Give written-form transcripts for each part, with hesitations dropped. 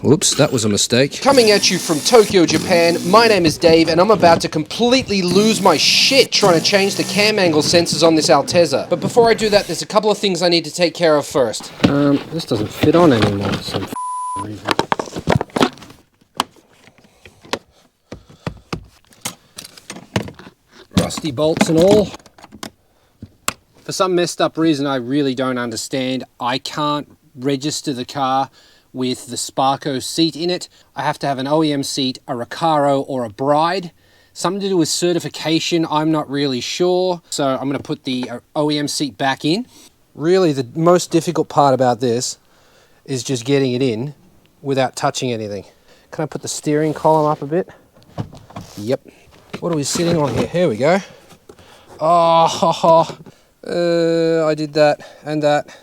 Whoops, that was a mistake. Coming at you from Tokyo, Japan, my name is Dave, and I'm about to completely lose my shit trying to change the cam angle sensors on this Altezza. But before I do that, there's a couple of things I need to take care of first. This doesn't fit on anymore for some reason. Rusty bolts and all. For some messed up reason I really don't understand, I can't register the car with the Sparco seat in it. I have to have an OEM seat, a Recaro, or a Bride. Something to do with certification, I'm not really sure. So I'm gonna put the OEM seat back in. Really, the most difficult part about this is just getting it in without touching anything. Can I put the steering column up a bit? Yep. What are we sitting on here? Here we go. Oh, I did that and that.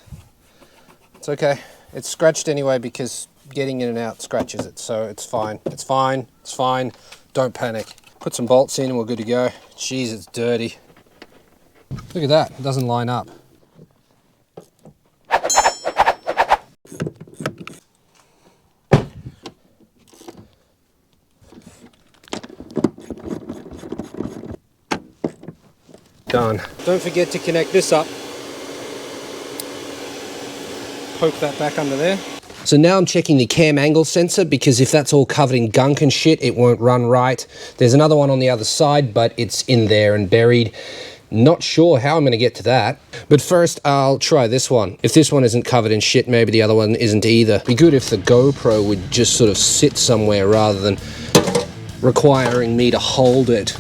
It's okay. It's scratched anyway because getting in and out scratches it, so it's fine. It's fine. It's fine. Don't panic. Put some bolts in and we're good to go. Jeez, it's dirty. Look at that. It doesn't line up. Done. Don't forget to connect this up. Poke that back under there. So now I'm checking the cam angle sensor, because if that's all covered in gunk and shit, it won't run right. There's another one on the other side, but it's in there and buried. Not sure how I'm going to get to that. But first, I'll try this one. If this one isn't covered in shit, maybe the other one isn't either. It'd be good if the GoPro would just sort of sit somewhere rather than requiring me to hold it.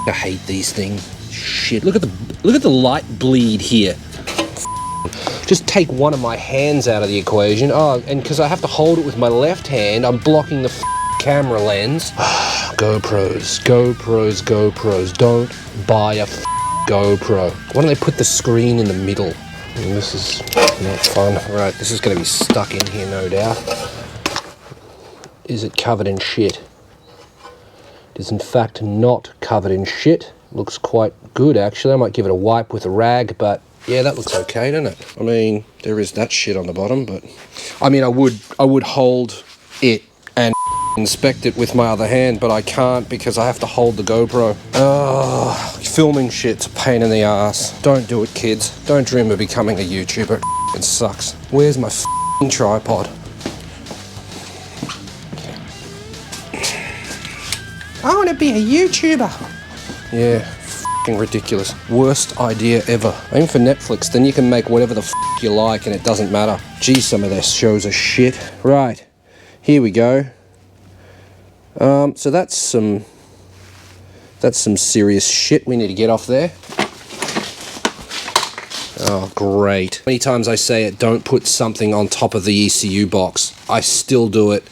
I hate these things. Shit, look at the light bleed here. Just take one of my hands out of the equation. Oh, and because I have to hold it with my left hand, I'm blocking the camera lens. GoPros, GoPros, GoPros. Don't buy a GoPro. Why don't they put the screen in the middle? And this is not fun. Right, this is going to be stuck in here, no doubt. Is it covered in shit? It is in fact not covered in shit. Looks quite good, actually. I might give it a wipe with a rag, but yeah, that looks okay, doesn't it? I mean, there is that shit on the bottom, but I mean, I would hold it and inspect it with my other hand, but I can't because I have to hold the GoPro. Oh, filming shit's a pain in the ass. Don't do it, kids. Don't dream of becoming a YouTuber. It fucking sucks. Where's my tripod? I want to be a YouTuber. Yeah, fucking ridiculous. Worst idea ever. Aim for Netflix, then you can make whatever the you like and it doesn't matter. Geez, some of their shows are shit. Right, here we go. So that's some serious shit we need to get off there. Oh, great. Many times I say it, don't put something on top of the ECU box. I still do it,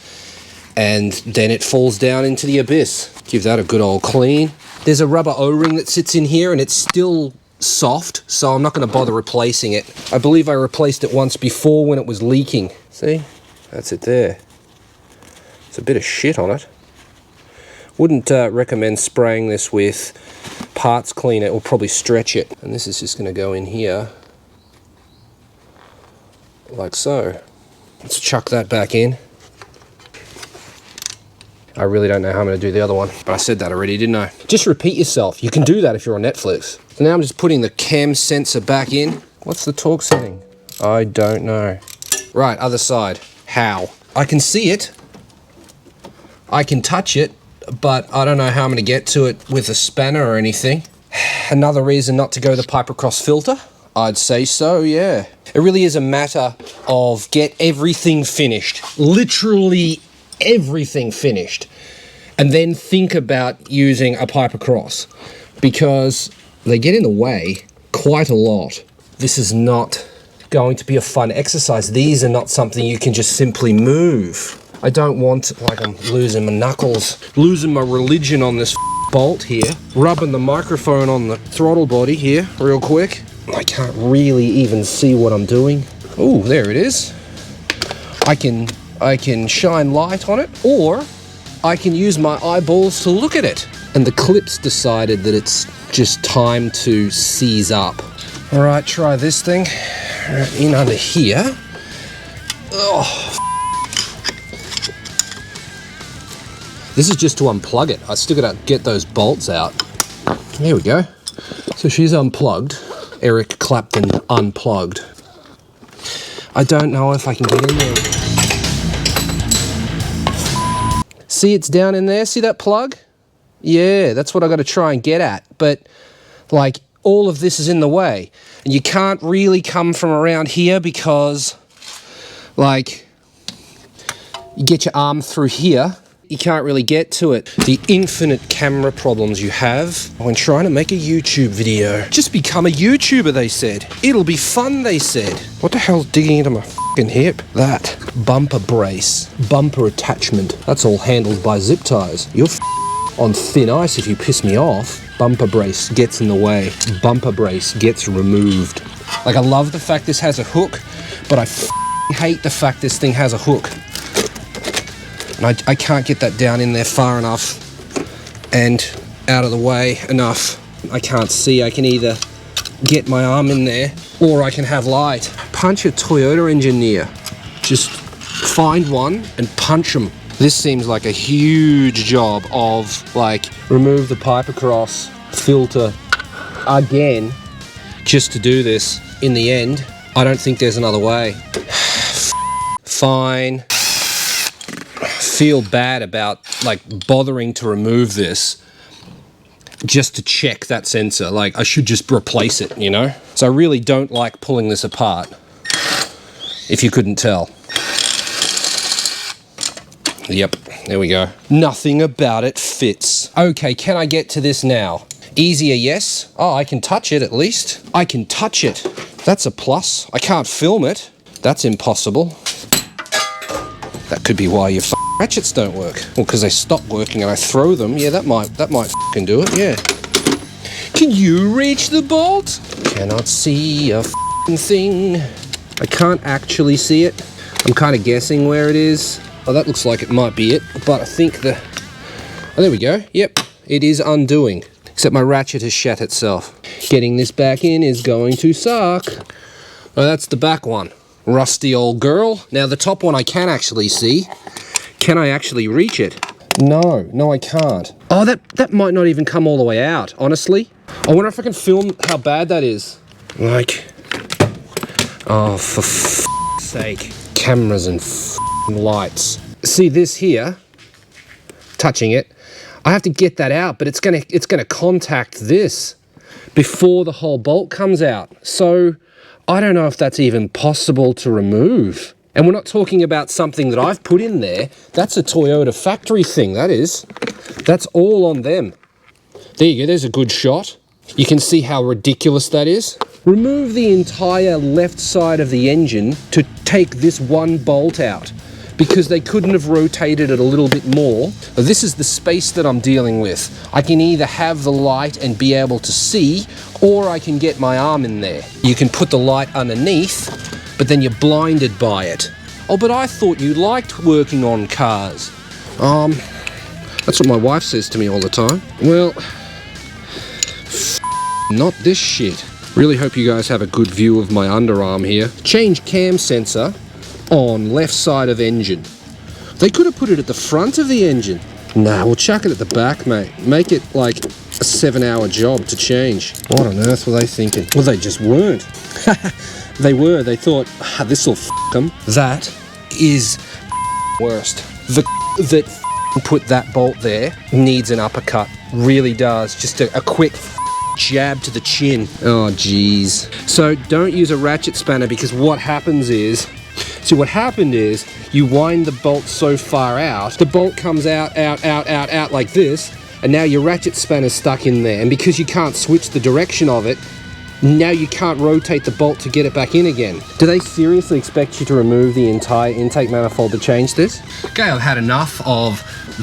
and then it falls down into the abyss. Give that a good old clean. There's a rubber O-ring that sits in here and it's still soft, so I'm not going to bother replacing it. I believe I replaced it once before when it was leaking. See? That's it there. It's a bit of shit on it. Wouldn't recommend spraying this with parts cleaner. It will probably stretch it. And this is just going to go in here. Like so. Let's chuck that back in. I really don't know how I'm going to do the other one, but I said that already, didn't I? Just repeat yourself. You can do that if you're on Netflix. So now I'm just putting the cam sensor back in. What's the torque setting? I don't know. Right, other side. How? I can see it. I can touch it, but I don't know how I'm going to get to it with a spanner or anything. Another reason not to go the Piper Cross filter? I'd say so, yeah. It really is a matter of get everything finished. Literally everything finished, and then think about using a Piper Cross, because they get in the way quite a lot. This is not going to be a fun exercise. These are not something you can just simply move. I don't want, like, I'm losing my knuckles, losing my religion on this bolt here, rubbing the microphone on the throttle body here real quick. I can't really even see what I'm doing. Oh, there it is. I can shine light on it, or I can use my eyeballs to look at it. And the clip's decided that it's just time to seize up. All right, try this thing. In under here. Oh, This is just to unplug it. I still gotta get those bolts out. There we go. So she's unplugged. Eric Clapton unplugged. I don't know if I can get in there. See, it's down in there. See that plug? Yeah, that's what I gotta try and get at. But, like, all of this is in the way. And you can't really come from around here because, like, you get your arm through here, you can't really get to it. The infinite camera problems you have when trying to make a YouTube video. Just become a YouTuber, they said. It'll be fun, they said. What the hell's digging into my fucking hip? That. Bumper brace. Bumper attachment. That's all handled by zip ties. You're on thin ice if you piss me off. Bumper brace gets in the way. Bumper brace gets removed. Like, I love the fact this has a hook, but I hate the fact this thing has a hook. And I can't get that down in there far enough and out of the way enough. I can't see. I can either get my arm in there or I can have light. Punch a Toyota engineer. Just find one and punch them. This seems like a huge job of, like, remove the pipe across, filter again, just to do this. In the end, I don't think there's another way. Fine. Feel bad about, like, bothering to remove this just to check that sensor. Like, I should just replace it, you know? So I really don't like pulling this apart, if you couldn't tell. Yep, there we go. Nothing about it fits. Okay, can I get to this now? Easier, yes. Oh, I can touch it at least. I can touch it. That's a plus. I can't film it. That's impossible. That could be why your ratchets don't work. Well, because they stop working and I throw them. Yeah, that might fucking do it, yeah. Can you reach the bolt? Cannot see a thing. I can't actually see it. I'm kind of guessing where it is. Oh, that looks like it might be it, but I think oh, there we go. Yep, it is undoing. Except my ratchet has shat itself. Getting this back in is going to suck. Oh, that's the back one. Rusty old girl. Now the top one I can actually see. Can I actually reach it? No, I can't. Oh, that might not even come all the way out, honestly. I wonder if I can film how bad that is. Like, oh, for sake. Cameras and lights. See this here, touching it, I have to get that out, but it's gonna contact this before the whole bolt comes out. So I don't know if that's even possible to remove. And we're not talking about something that I've put in there. That's a Toyota factory thing, that is. That's all on them. There you go, there's a good shot. You can see how ridiculous that is. Remove the entire left side of the engine to take this one bolt out, because they couldn't have rotated it a little bit more. This is the space that I'm dealing with. I can either have the light and be able to see, or I can get my arm in there. You can put the light underneath, but then you're blinded by it. Oh, but I thought you liked working on cars. That's what my wife says to me all the time. Well, not this shit. Really hope you guys have a good view of my underarm here. Change cam sensor on left side of engine. They could have put it at the front of the engine. Nah, we'll chuck it at the back, mate. Make it like a 7-hour job to change. What on earth were they thinking? Well, they just weren't. They were. They thought, this'll f them. That is worst. The that put that bolt there needs an uppercut. Really does. Just a quick jab to the chin. Oh, jeez. So don't use a ratchet spanner, because what happens is, see, what happened is you wind the bolt so far out, the bolt comes out like this, and now your ratchet spanner's stuck in there. And because you can't switch the direction of it, now you can't rotate the bolt to get it back in again. Do they seriously expect you to remove the entire intake manifold to change this? Okay, I've had enough of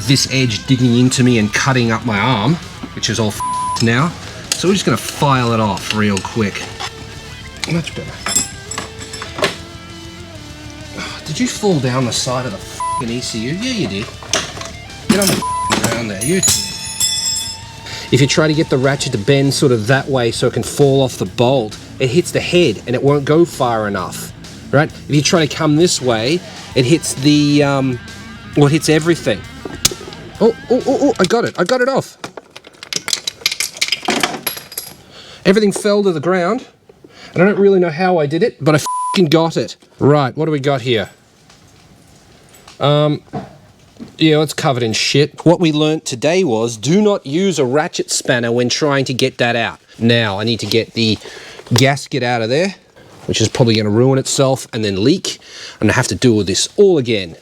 this edge digging into me and cutting up my arm, which is all now. So we're just gonna file it off real quick. Much better. Did you fall down the side of the f***ing ECU? Yeah, you did. Get on the ground there, you too. If you try to get the ratchet to bend sort of that way so it can fall off the bolt, it hits the head and it won't go far enough, right? If you try to come this way, it hits the, well, it hits everything. Oh, I got it off. Everything fell to the ground. And I don't really know how I did it, but I f***ing got it. Right, what do we got here? Yeah, it's covered in shit. What we learnt today was do not use a ratchet spanner when trying to get that out. Now, I need to get the gasket out of there, which is probably going to ruin itself and then leak. I'm going to have to do all this all again.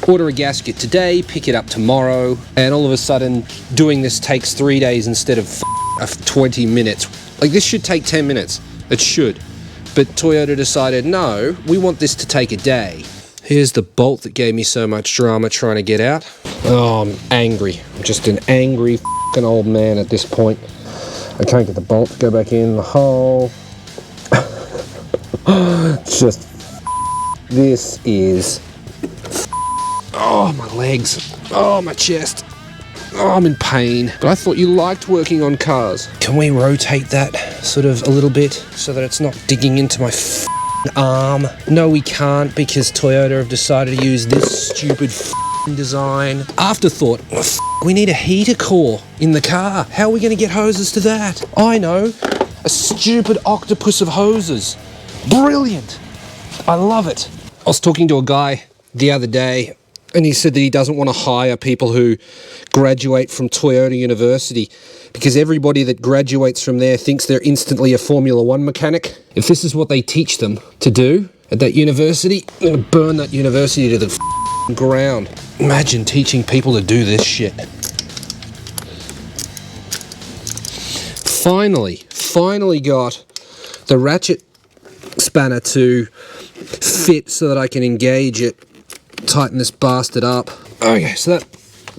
Order a gasket today, pick it up tomorrow, and all of a sudden, doing this takes 3 days instead of 20 minutes. Like, this should take 10 minutes. It should. But Toyota decided, no, we want this to take a day. Here's the bolt that gave me so much drama trying to get out. Oh, I'm angry. I'm just an angry f***ing old man at this point. I can't get the bolt to go back in the hole. Just this is oh, my legs. Oh, my chest. Oh, I'm in pain. But I thought you liked working on cars. Can we rotate that sort of a little bit so that it's not digging into my arm? No, we can't because Toyota have decided to use this stupid design. Afterthought, we need a heater core in the car. How are we going to get hoses to that? I know. A stupid octopus of hoses. Brilliant. I love it. I was talking to a guy the other day and he said that he doesn't want to hire people who graduate from Toyota University because everybody that graduates from there thinks they're instantly a Formula One mechanic. If this is what they teach them to do at that university, I'm going to burn that university to the ground. Imagine teaching people to do this shit. Finally got the ratchet spanner to fit so that I can engage it, tighten this bastard up. Okay, so that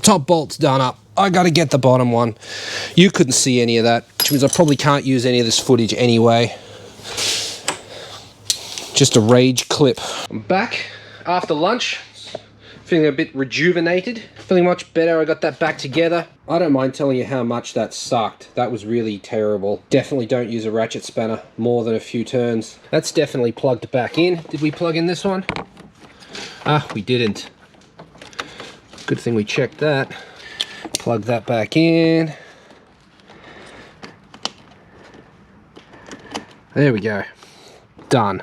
top bolt's done up. I gotta get the bottom one. You couldn't see any of that, which means I probably can't use any of this footage anyway. Just a rage clip. I'm back after lunch. Feeling a bit rejuvenated, feeling much better. I got that back together. I don't mind telling you how much that sucked. That was really terrible. Definitely don't use a ratchet spanner more than a few turns. That's definitely plugged back in. Did we plug in this one? Ah, we didn't. Good thing we checked that. Plug that back in. There we go. Done.